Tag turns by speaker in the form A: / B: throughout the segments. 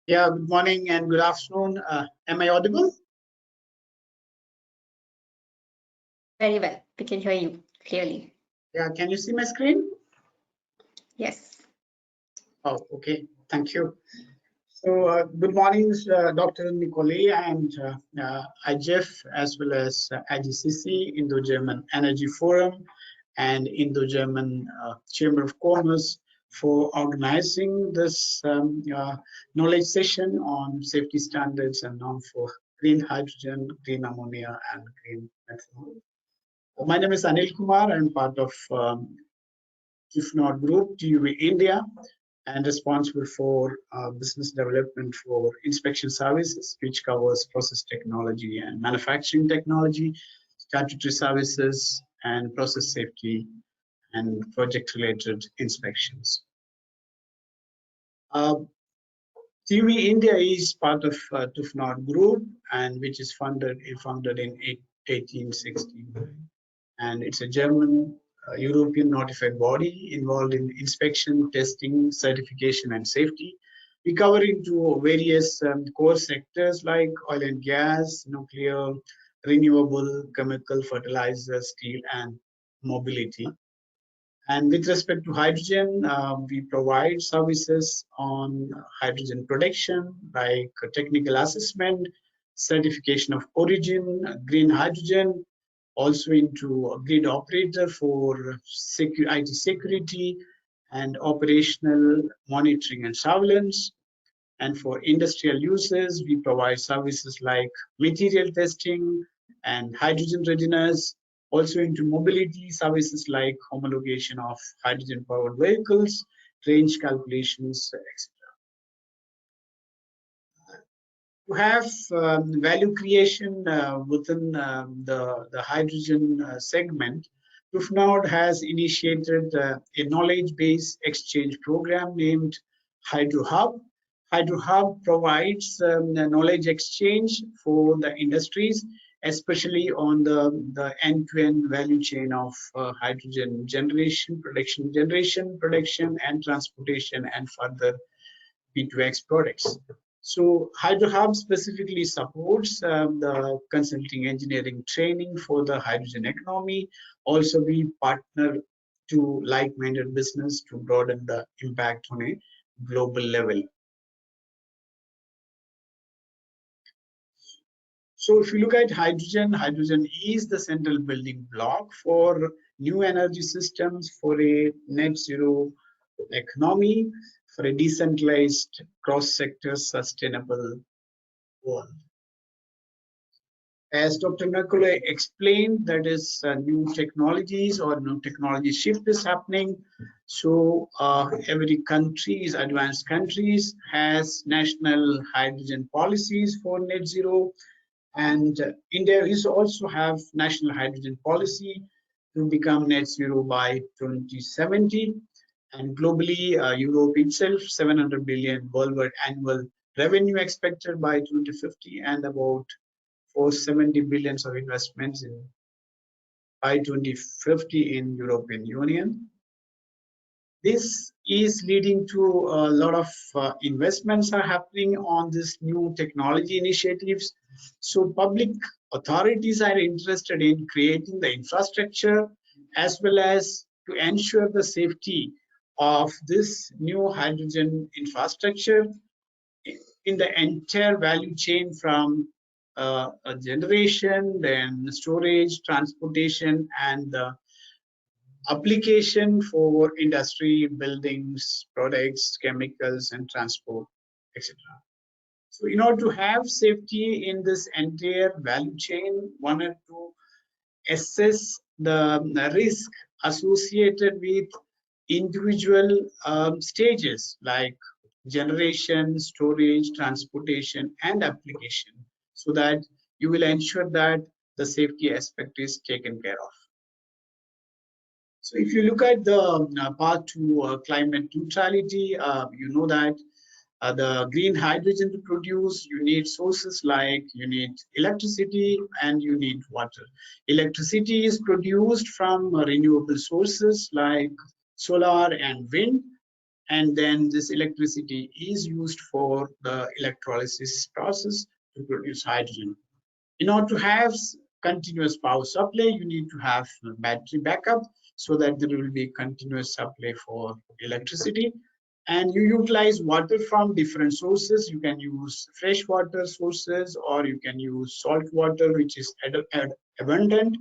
A: Yeah, good morning and good afternoon. Am I audible?
B: Very well. We can hear you clearly.
A: Yeah, can you see my screen?
B: Yes.
A: Oh, okay. Thank you. So, good morning, Dr. Nicole and IGF, as well as IGCC, Indo-German Energy Forum, and Indo-German Chamber of Commerce for organizing this knowledge session on safety standards and norms for green hydrogen, green ammonia, and green methanol. My name is Anilkumar. I'm part of TUV Nord Group, TUV India, and responsible for business development for inspection services, which covers process technology and manufacturing technology, statutory services, and process safety and project-related inspections. TUV India is part of TUV Nord Group, and which is founded in 1869, and it's a German European notified body involved in inspection, testing, certification, and safety. We cover into various core sectors like oil and gas, nuclear, renewable, chemical, fertilizer, steel, and mobility. And with respect to hydrogen, we provide services on hydrogen production, like technical assessment, certification of origin, green hydrogen, also into a grid operator for IT security and operational monitoring and surveillance. And for industrial uses, we provide services like material testing and hydrogen readiness, also into mobility services like homologation of hydrogen powered vehicles, range calculations, etc. To have value creation within the hydrogen segment, TUV Nord has initiated a knowledge-based exchange program named HydroHub. HydroHub provides knowledge exchange for the industries, especially on the end-to-end value chain of hydrogen generation, production, and transportation, and further P2X products. So HydroHub specifically supports the consulting engineering training for the hydrogen economy. Also, we partner to like-minded business to broaden the impact on a global level. So if you look at hydrogen, hydrogen is the central building block for new energy systems, for a net zero economy, for a decentralized cross-sector sustainable world. As Dr. Nakule explained, that is new technologies or new technology shift is happening. So every countries, advanced countries, has national hydrogen policies for net zero, and India is also have national hydrogen policy to become net zero by 2070. And globally, Europe itself, 700 billion worldwide annual revenue expected by 2050, and about 470 billions of investments in by 2050 in European Union. This is leading to a lot of investments are happening on this new technology initiatives. So public authorities are interested in creating the infrastructure as well as to ensure the safety of this new hydrogen infrastructure in the entire value chain, from generation, then storage, transportation, and the application for industry, buildings, products, chemicals, and transport, etc. So in order to have safety in this entire value chain, one had to assess the risk associated with individual stages like generation, storage, transportation, and application, so that you will ensure that the safety aspect is taken care of. So if you look at the path to climate neutrality, you know that the green hydrogen to produce, you need sources like you need electricity and you need water. Electricity is produced from renewable sources like solar and wind, and then this electricity is used for the electrolysis process to produce hydrogen. In order to have continuous power supply, you need to have battery backup so that there will be continuous supply for electricity. And you utilize water from different sources. You can use freshwater sources, or you can use salt water, which is abundant.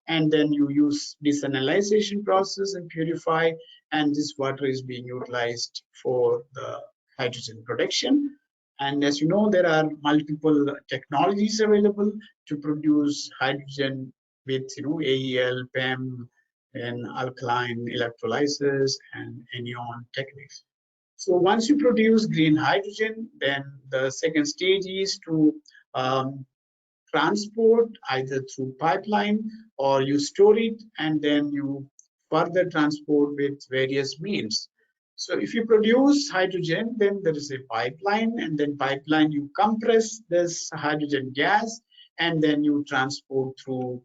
A: And then you use desalination process and purify, and this water is being utilized for the hydrogen production. And as you know, there are multiple technologies available to produce hydrogen with, AEL, PEM, and alkaline electrolysis and anion techniques. So once you produce green hydrogen, then the second stage is to transport either through pipeline, or you store it and then you further transport with various means. So if you produce hydrogen, then there is a pipeline, and then pipeline you compress this hydrogen gas, and then you transport through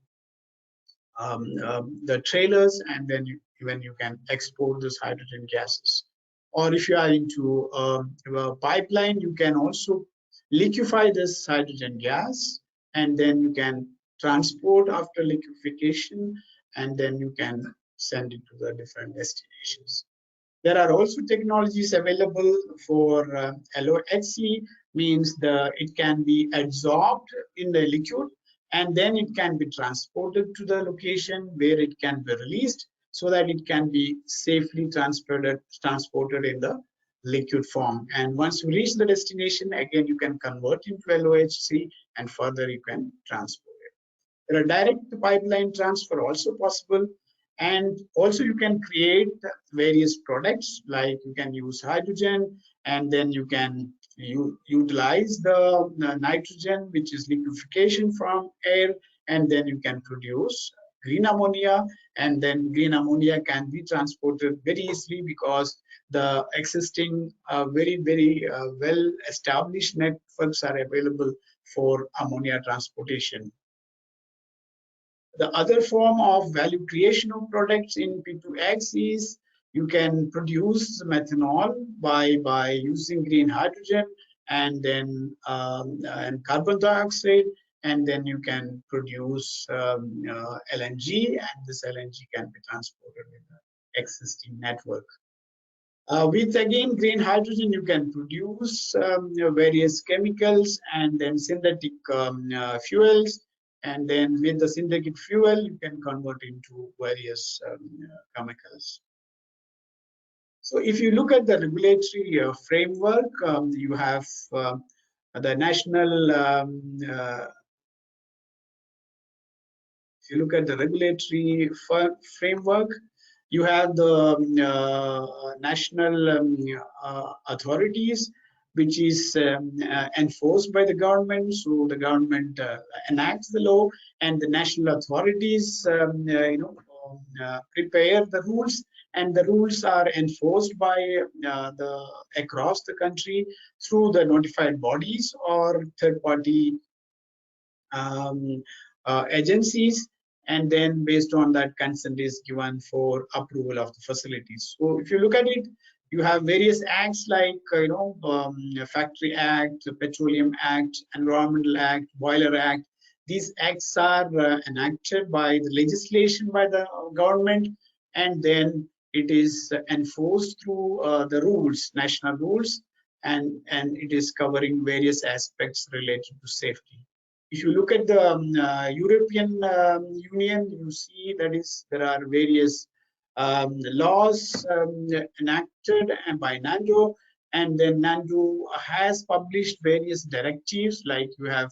A: the trailers, and then even you can export those hydrogen gases. Or if you are into a pipeline, you can also liquefy this hydrogen gas, and then you can transport after liquefaction, and then you can send it to the different destinations. There are also technologies available for LOHC, means it can be absorbed in the liquid, and then it can be transported to the location where it can be released, so that it can be safely transported in the liquid form. And once you reach the destination, again you can convert into LOHC, and further you can transport it. There are direct pipeline transfer also possible. And also you can create various products, like you can use hydrogen, and then you can utilize the nitrogen, which is liquefaction from air, and then you can produce green ammonia, and then green ammonia can be transported very easily, because the existing very well established networks are available for ammonia transportation. The other form of value creation of products in P2X is you can produce methanol by using green hydrogen, and then and carbon dioxide, and then you can produce LNG, and this LNG can be transported in the existing network. With again green hydrogen, you can produce various chemicals, and then synthetic fuels, and then with the synthetic fuel you can convert into various chemicals. So if you look at the regulatory framework, you have the national if you look at the regulatory framework, you have the national authorities, which is enforced by the government. So the government enacts the law, and the national authorities prepare the rules, and the rules are enforced by across the country through the notified bodies or third-party agencies, and then based on that, consent is given for approval of the facilities. So if you look at it, you have various acts like Factory Act, Petroleum Act, Environmental Act, Boiler Act. These acts are enacted by the legislation by the government, and then it is enforced through the rules, national rules, and it is covering various aspects related to safety. If you look at the European Union, you see that there are various laws enacted by NANDO, and then NANDO has published various directives, like you have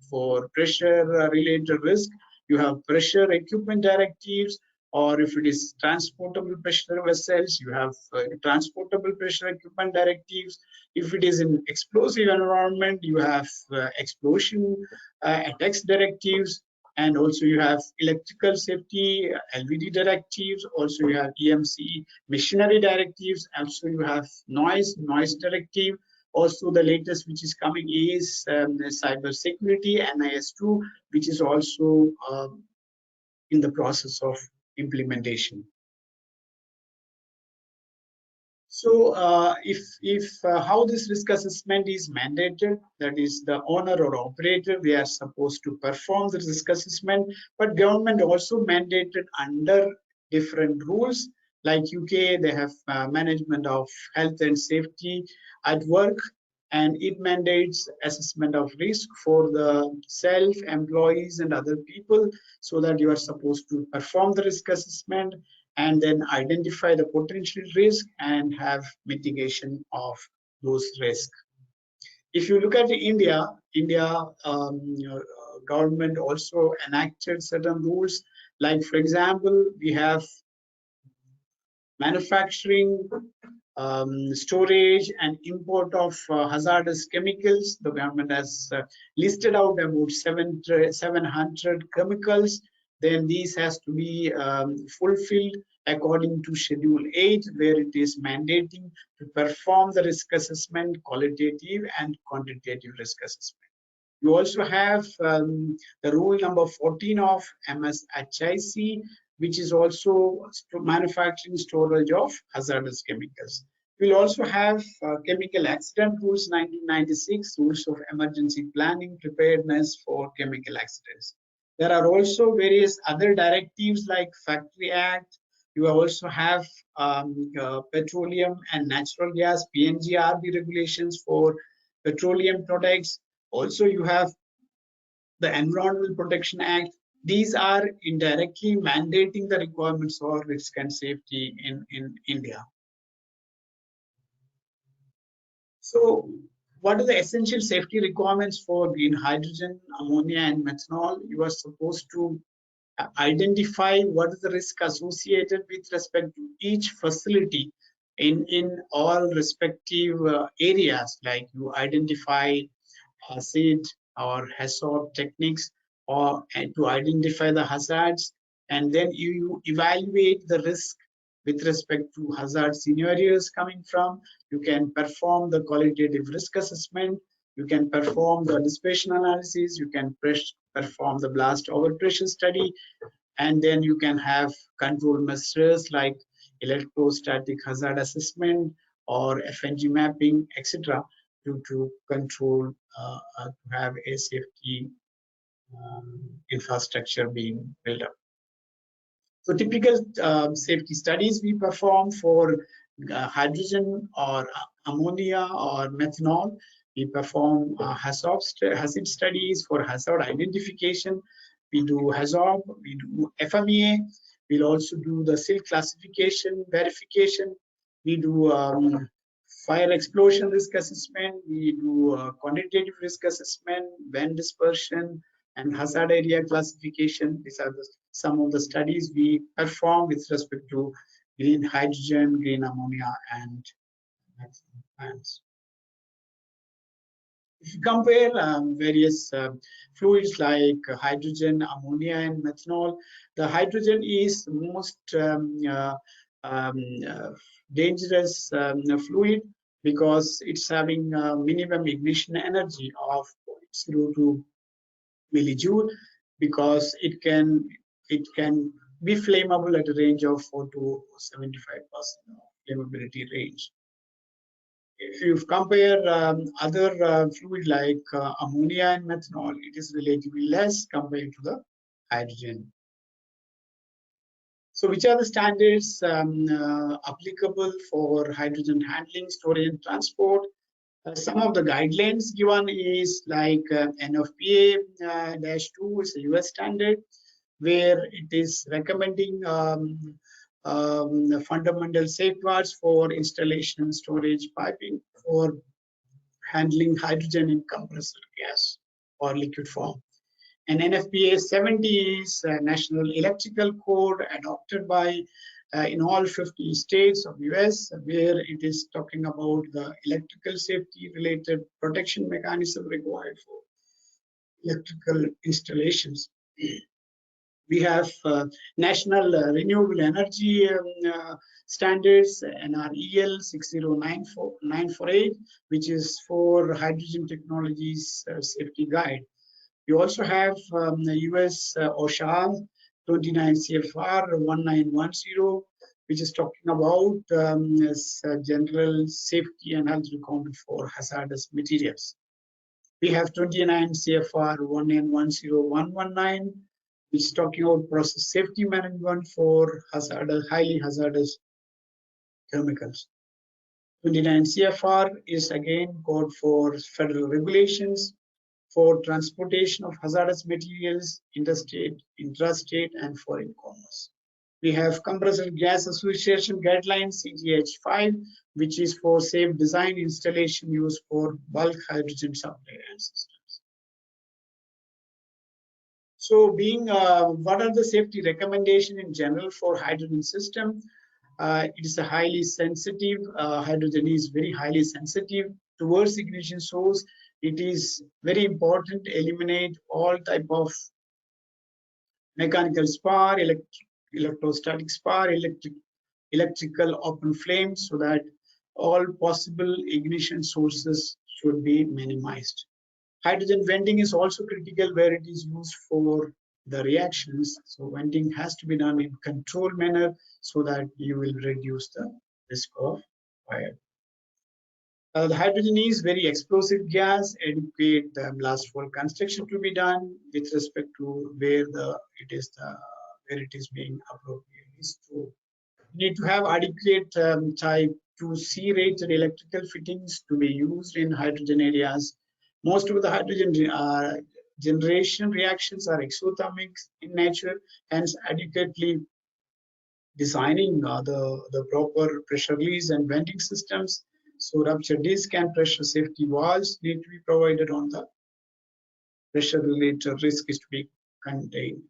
A: for pressure related risk, you have pressure equipment directives, or if it is transportable pressure vessels, you have transportable pressure equipment directives. If it is in explosive environment, you have explosion attacks directives, and also you have electrical safety LVD directives. Also you have EMC machinery directives. Also you have noise directive. Also the latest which is coming is cyber security NIS2, which is also in the process of implementation. So if how this risk assessment is mandated, that is the owner or operator, they are supposed to perform the risk assessment, but government also mandated under different rules. Like UK, they have management of health and safety at work, and it mandates assessment of risk for the self, employees, and other people, so that you are supposed to perform the risk assessment and then identify the potential risk and have mitigation of those risks. If you look at India government also enacted certain rules. Like for example, we have manufacturing, storage and import of hazardous chemicals. The government has listed out about 700 chemicals. Then these has to be fulfilled according to Schedule 8, where it is mandating to perform the risk assessment, qualitative and quantitative risk assessment. You also have the rule number 14 of MSHIC, which is also manufacturing storage of hazardous chemicals. We'll also have chemical accident rules 1996, rules of emergency planning preparedness for chemical accidents. There are also various other directives like Factory Act. You also have petroleum and natural gas PNGRB regulations for petroleum products. Also, you have the Environmental Protection Act. These are indirectly mandating the requirements for risk and safety in India. So, what are the essential safety requirements for green hydrogen, ammonia, and methanol? You are supposed to identify what is the risk associated with respect to each facility in all respective areas. Like you identify hazard or hazard techniques or to identify the hazards, and then you evaluate the risk with respect to hazard scenarios coming from. You can perform the qualitative risk assessment, you can perform the dissipation analysis, you can perform the blast overpressure study, and then you can have control measures like electrostatic hazard assessment or FNG mapping, etc., to control, to have a safety infrastructure being built up. So typical safety studies we perform for hydrogen or ammonia or methanol. We perform hazard studies for hazard identification. We do hazard, we do FMEA. We'll also do the SIL classification verification. We do fire explosion risk assessment. We do quantitative risk assessment, wind dispersion, and hazard area classification. These are some of the studies we perform with respect to green hydrogen, green ammonia, and plants. If you compare various fluids like hydrogen, ammonia, and methanol, the hydrogen is most dangerous fluid because it's having minimum ignition energy of 0.02 millijoule, because it can be flammable at a range of 4 to 75% flammability range. If you compare other fluid like ammonia and methanol, it is relatively less compared to the hydrogen. So which are the standards applicable for hydrogen handling, storage, and transport? Some of the guidelines given is like NFPA-2 is a US standard, where it is recommending the fundamental safeguards for installation, storage, piping for handling hydrogen in compressed gas or liquid form. And NFPA 70 is a national electrical code adopted by in all 50 states of US, where it is talking about the electrical safety related protection mechanism required for electrical installations. We have national renewable energy standards, NREL 60948, which is for hydrogen technologies safety guide. We also have the US OSHA 29 CFR 1910, which is talking about general safety and health requirement for hazardous materials. We have 29 CFR 1N10119, which is talking about process safety management for highly hazardous chemicals. 29 CFR is again code for federal regulations for transportation of hazardous materials, interstate, intrastate, and foreign commerce. We have Compressor Gas Association Guidelines CGH5, which is for safe design installation used for bulk hydrogen supply and systems. So, what are the safety recommendations in general for hydrogen system? It is a highly sensitive. Hydrogen is very highly sensitive towards ignition source. It is very important to eliminate all type of mechanical spark, electrostatic spark, electrical open flames, so that all possible ignition sources should be minimized. Hydrogen venting is also critical where it is used for the reactions. So venting has to be done in controlled manner so that you will reduce the risk of fire. The hydrogen is very explosive gas. Adequate blast for construction to be done with respect to where it is being appropriately stored. You need to have adequate type 2C rated electrical fittings to be used in hydrogen areas. Most of the hydrogen generation reactions are exothermic in nature, hence adequately designing the proper pressure release and venting systems. So rupture disc and pressure safety valves need to be provided on the pressure related risk is to be contained.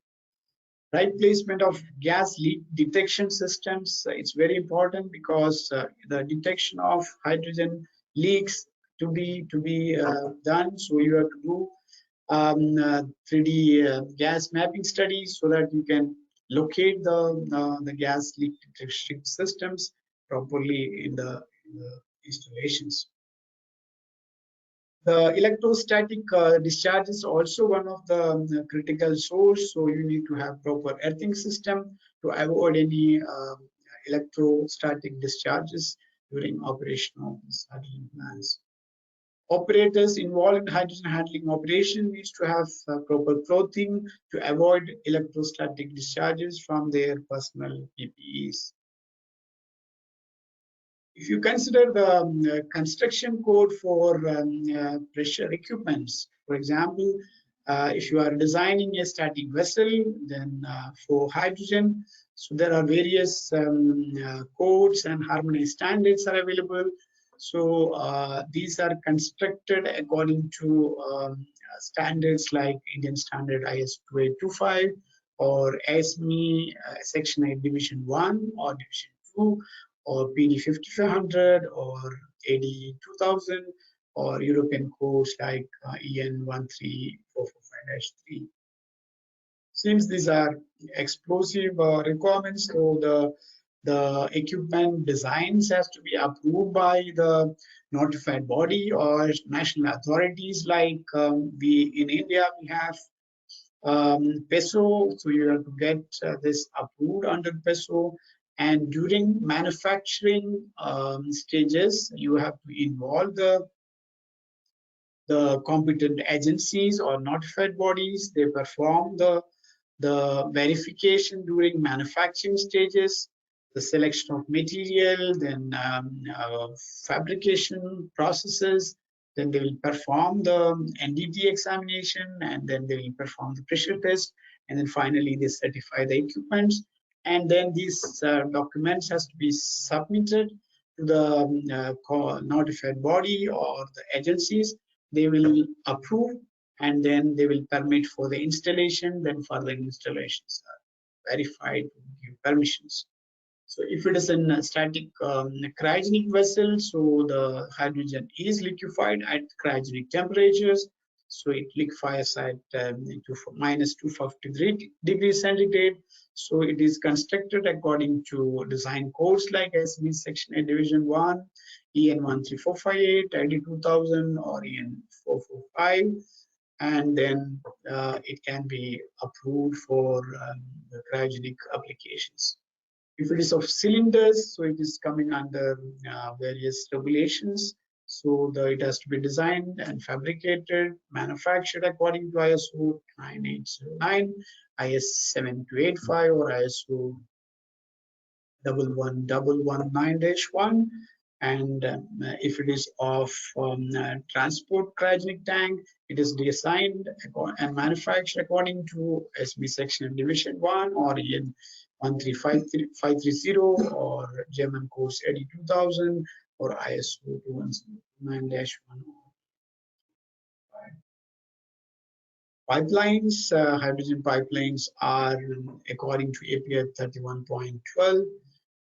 A: Right placement of gas leak detection systems, it's very important because the detection of hydrogen leaks to be done. So you have to do 3D gas mapping studies so that you can locate the gas leak detection systems properly in the installations. The electrostatic discharge is also one of the critical source, so you need to have proper earthing system to avoid any electrostatic discharges during operation of these hydrogen plants. Operators involved in hydrogen handling operation needs to have proper clothing to avoid electrostatic discharges from their personal PPEs. If you consider the construction code for pressure equipments, for example, if you are designing a static vessel, then for hydrogen, so there are various codes and harmonized standards are available. So these are constructed according to standards like Indian Standard IS 2825 or ASME Section 8 Division 1 or Division 2. Or PD 5500 or AD 2000 or European codes like EN 13445-3. Since these are explosive requirements, so the equipment designs has to be approved by the notified body or national authorities. Like in India we have PESO, so you have to get this approved under PESO. And during manufacturing stages, you have to involve the competent agencies or notified bodies. They perform the verification during manufacturing stages, the selection of material, then fabrication processes. Then they will perform the NDT examination, and then they will perform the pressure test, and then finally they certify the equipment. And then these documents has to be submitted to the notified body or the agencies. They will approve, and then they will permit for the installation. Then further installations are verified to give permissions. So if it is a static cryogenic vessel, so the hydrogen is liquefied at cryogenic temperatures. So it liquefies at minus 253 degrees centigrade. So it is constructed according to design codes like SB Section 8 Division 1, EN 13458, ID 2000 or EN 445. And then it can be approved for the cryogenic applications. If it is of cylinders, so it is coming under various regulations. So it has to be designed and fabricated, manufactured according to ISO 9809, IS 7285, or ISO 11119-1. And if it is of transport cryogenic tank, it is designed and manufactured according to SB section division 1 or EN 13530 or German codes 82000 or ISO 2109-1. Pipelines, hydrogen pipelines are according to API 31.12.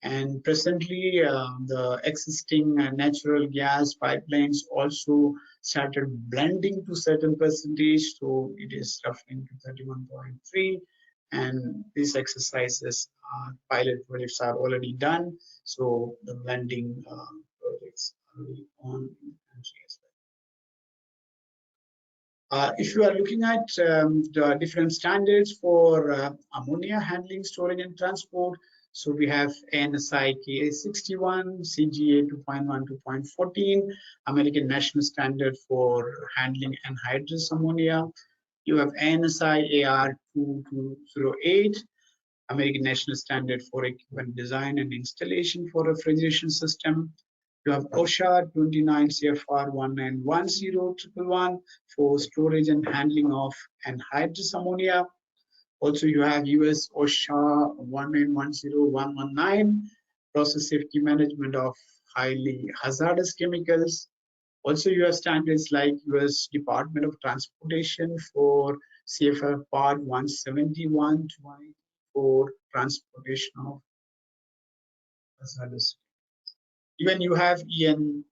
A: And presently, the existing natural gas pipelines also started blending to certain percentage, so it is roughly to 31.3. And these exercises, pilot projects are already done, so the blending projects are already on in the country as well. If you are looking at the different standards for ammonia handling, storage, and transport, so we have ANSI KA61, CGA 2.1, 2.14, American National Standard for Handling Anhydrous Ammonia. You have ANSI AR 2208, American National Standard for Equipment Design and Installation for Refrigeration System. You have OSHA 29 CFR 1910-111 for storage and handling of anhydrous ammonia. Also, you have US OSHA 1910-119, process safety management of highly hazardous chemicals. Also, you have standards like US Department of Transportation for CFR Part 171 to 184 for transportation of hazardous. Even you have EN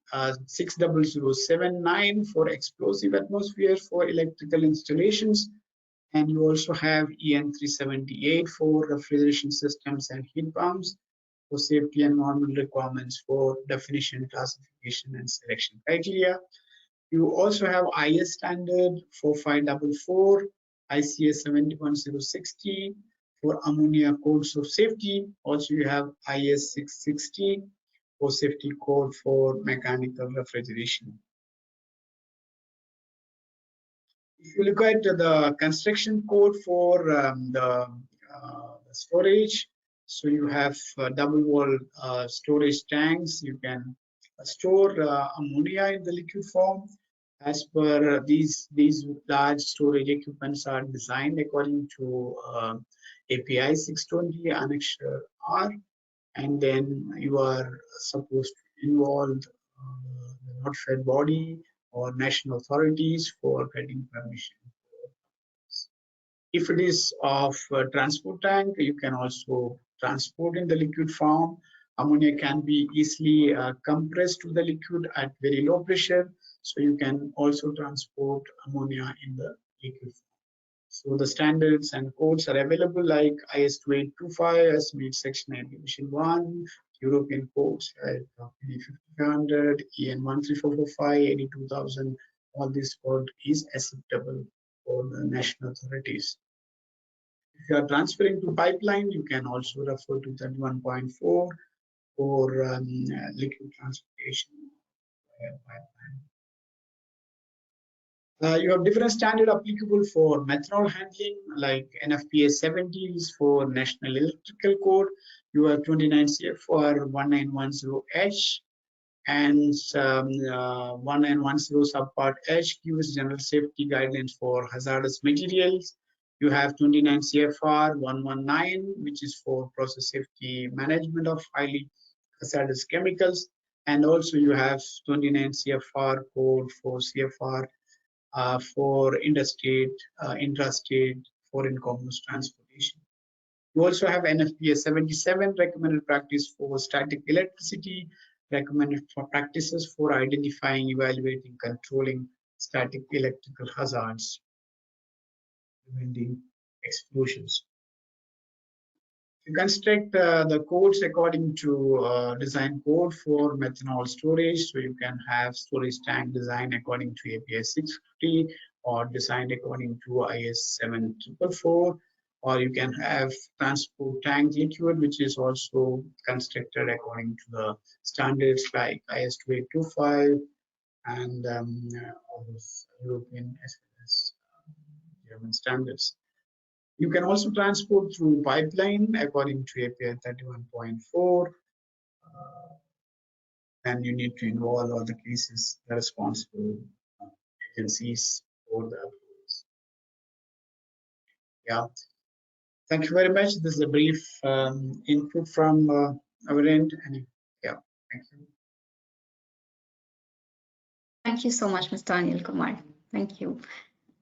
A: 60079 for explosive atmosphere for electrical installations. And you also have EN 378 for refrigeration systems and heat pumps for safety and normal requirements for definition, classification, and selection criteria. You also have IS standard 4544, ICS 71060 for ammonia codes of safety. Also, you have IS 660 for safety code for mechanical refrigeration. If you look at the construction code for the storage, so you have double wall storage tanks. You can store ammonia in the liquid form. As per these large storage equipments are designed according to API 620 Annex R, and then you are supposed to involve the notified body or national authorities for getting permission. If it is of transport tank, you can also transport in the liquid form. Ammonia can be easily compressed to the liquid at very low pressure, so you can also transport ammonia in the liquid form. So the standards and codes are available like IS 2825 as meets section 8 division 1, European codes like PD 5500, EN 13445, 82000. All this code is acceptable for the national authorities. If you are transferring to pipeline, you can also refer to 31.4 for liquid transportation pipeline. You have different standard applicable for methanol handling, like NFPA 70 is for National Electrical Code. You have 29 CFR 1910H and 1910 subpart H gives general safety guidelines for hazardous materials. You have 29 CFR 119, which is for process safety management of highly hazardous chemicals. And also you have 29 CFR code for CFR for interstate, intrastate, foreign commerce transportation. You also have NFPA 77, recommended practice for static electricity, recommended for practices for identifying, evaluating, controlling static electrical hazards, preventing explosions. You construct the codes according to design code for methanol storage. So you can have storage tank design according to API 650 or designed according to IS 7444. or you can have transport tank liquid, which is also constructed according to the standards like IS 2825 and all those European as well as German standards. You can also transport through pipeline according to API 31.4. And you need to involve all the cases, the responsible agencies for the approvals. Yeah. Thank you very much. This is a brief input from our end. And yeah, thank you.
B: Thank you so much, Mr. Anilkumar. Thank you.